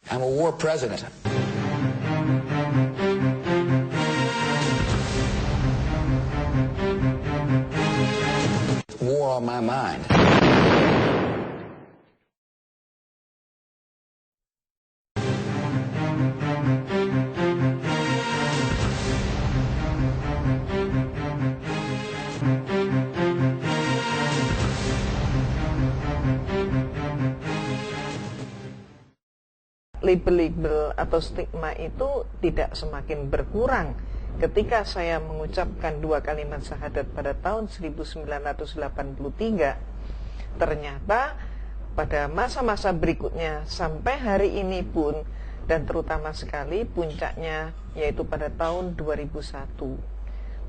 I'm a war president. War on my mind. Label-label atau stigma itu tidak semakin berkurang ketika saya mengucapkan 2 kalimat syahadat pada tahun 1983. Ternyata pada masa-masa berikutnya sampai hari ini pun, dan terutama sekali puncaknya yaitu pada tahun 2001,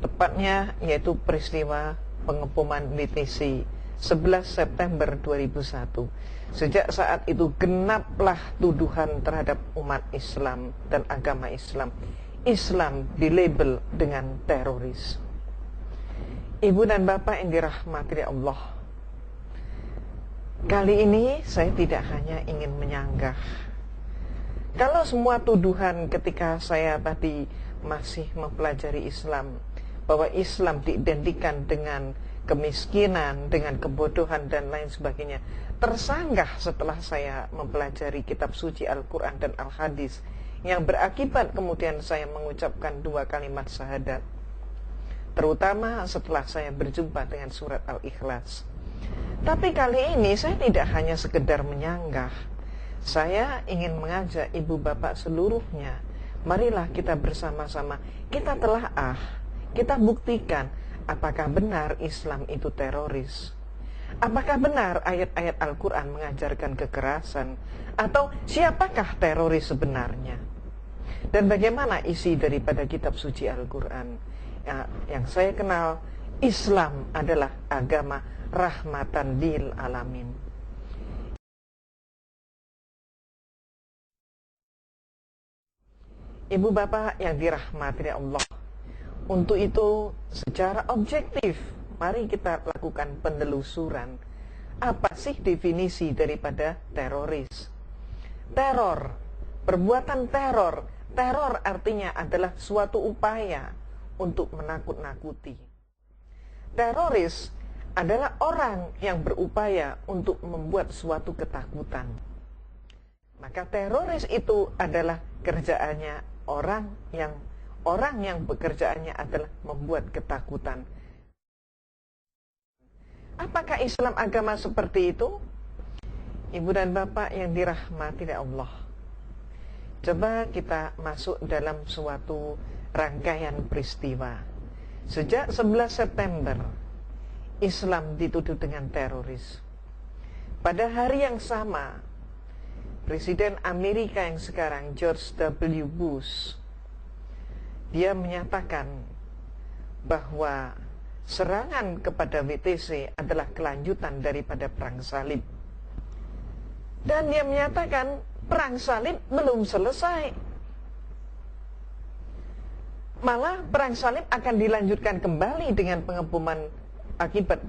tepatnya yaitu peristiwa pengeboman WTC 11 September 2001. Sejak saat itu genaplah tuduhan terhadap umat Islam dan agama Islam. Islam dilabel dengan teroris. Ibu dan bapak yang dirahmati Allah, kali ini saya tidak hanya ingin menyanggah. Kalau semua tuduhan ketika saya tadi masih mempelajari Islam, bahwa Islam diidentikan dengan kemiskinan, dengan kebodohan dan lain sebagainya, tersanggah setelah saya mempelajari kitab suci Al-Quran dan Al-Hadis, yang berakibat kemudian saya mengucapkan 2 kalimat syahadat, terutama setelah saya berjumpa dengan surat Al-Ikhlas. Tapi kali ini saya tidak hanya sekedar menyanggah, saya ingin mengajak ibu bapak seluruhnya, marilah kita bersama-sama, kita telaah, kita buktikan apakah benar Islam itu teroris. Apakah benar ayat-ayat Al-Quran mengajarkan kekerasan? Atau siapakah teroris sebenarnya? Dan bagaimana isi daripada kitab suci Al-Quran? Yang saya kenal, Islam adalah agama rahmatan lil alamin. Ibu bapak yang dirahmati Allah, untuk itu secara objektif mari kita lakukan penelusuran. Apa sih definisi daripada teroris? Teror, perbuatan teror. Teror artinya adalah suatu upaya untuk menakut-nakuti. Teroris adalah orang yang berupaya untuk membuat suatu ketakutan. Maka teroris itu adalah kerjaannya orang yang pekerjaannya adalah membuat ketakutan. Apakah Islam agama seperti itu? Ibu dan bapak yang dirahmati Allah, coba kita masuk dalam suatu rangkaian peristiwa. Sejak 11 September, Islam dituduh dengan teroris. Pada hari yang sama, Presiden Amerika yang sekarang, George W. Bush, dia menyatakan bahwa serangan kepada WTC adalah kelanjutan daripada perang salib. Dan dia menyatakan perang salib belum selesai. Malah perang salib akan dilanjutkan kembali dengan pengeboman akibat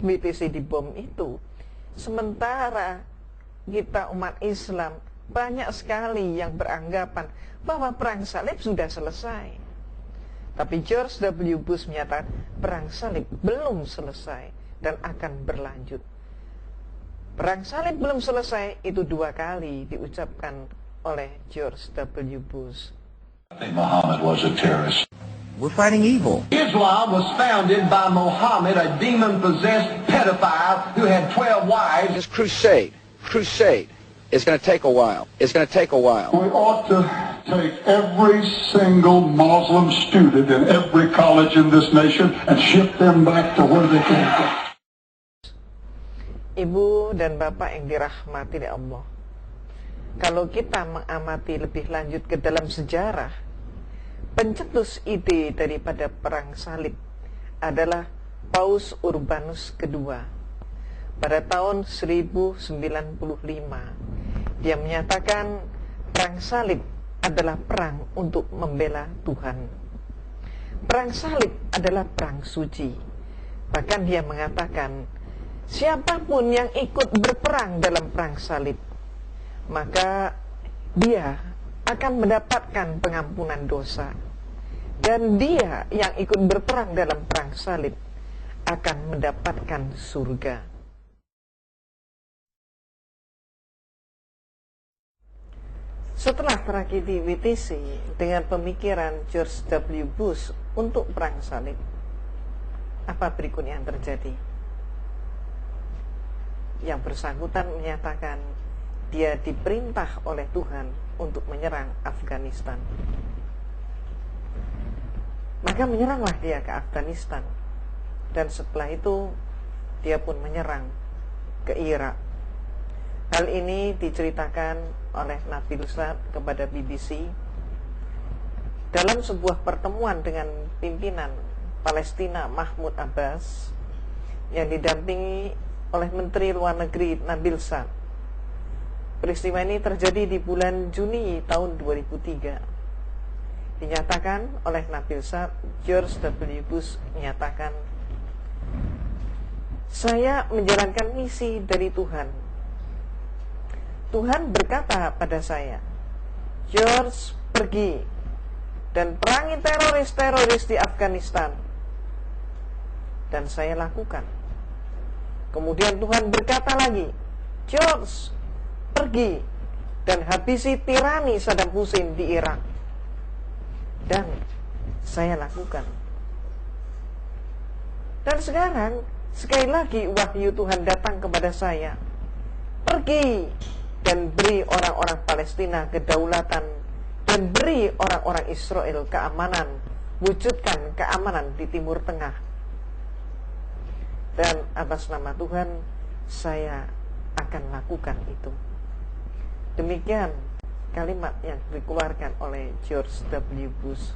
WTC dibom itu. Sementara kita umat Islam banyak sekali yang beranggapan bahwa perang salib sudah selesai. Tapi George W. Bush menyatakan perang salib belum selesai dan akan berlanjut. Perang salib belum selesai itu 2 kali diucapkan oleh George W. Bush. Muhammad was a terrorist. We're fighting evil. Islam was founded by Muhammad, a demon-possessed pedophile who had 12 wives. This crusade is going to take a while. It's going to take a while. We ought to take every single Muslim student in every college in this nation and ship them back to where they came from. Ibu dan bapak yang dirahmati oleh Allah, kalau kita mengamati lebih lanjut ke dalam sejarah, pencetus ide daripada perang salib adalah Paus Urbanus II. Pada tahun 1095, dia menyatakan perang salib adalah perang untuk membela Tuhan. Perang salib adalah perang suci. Bahkan dia mengatakan, siapapun yang ikut berperang dalam perang salib, maka dia akan mendapatkan pengampunan dosa. Dan dia yang ikut berperang dalam perang salib akan mendapatkan surga. Setelah tragedi WTC dengan pemikiran George W. Bush untuk perang salib, apa berikutnya yang terjadi? Yang bersangkutan menyatakan dia diperintah oleh Tuhan untuk menyerang Afghanistan. Maka menyeranglah dia ke Afghanistan. Dan setelah itu dia pun menyerang ke Irak. Hal ini diceritakan oleh Nabil Saad kepada BBC dalam sebuah pertemuan dengan pimpinan Palestina Mahmud Abbas yang didampingi oleh Menteri Luar Negeri Nabil Saad. Peristiwa ini terjadi di bulan Juni tahun 2003. Dinyatakan oleh Nabil Saad, George W. Bush menyatakan, "Saya menjalankan misi dari Tuhan. Tuhan berkata pada saya, George, pergi dan perangi teroris-teroris di Afghanistan." Dan saya lakukan. Kemudian Tuhan berkata lagi, "George, pergi dan habisi tirani Saddam Hussein di Irak." Dan saya lakukan. Dan sekarang sekali lagi wahyu Tuhan datang kepada saya, "Pergi dan beri orang-orang Palestina kedaulatan dan beri orang-orang Israel keamanan, wujudkan keamanan di Timur Tengah." Dan atas nama Tuhan saya akan lakukan itu. Demikian kalimat yang dikeluarkan oleh George W. Bush.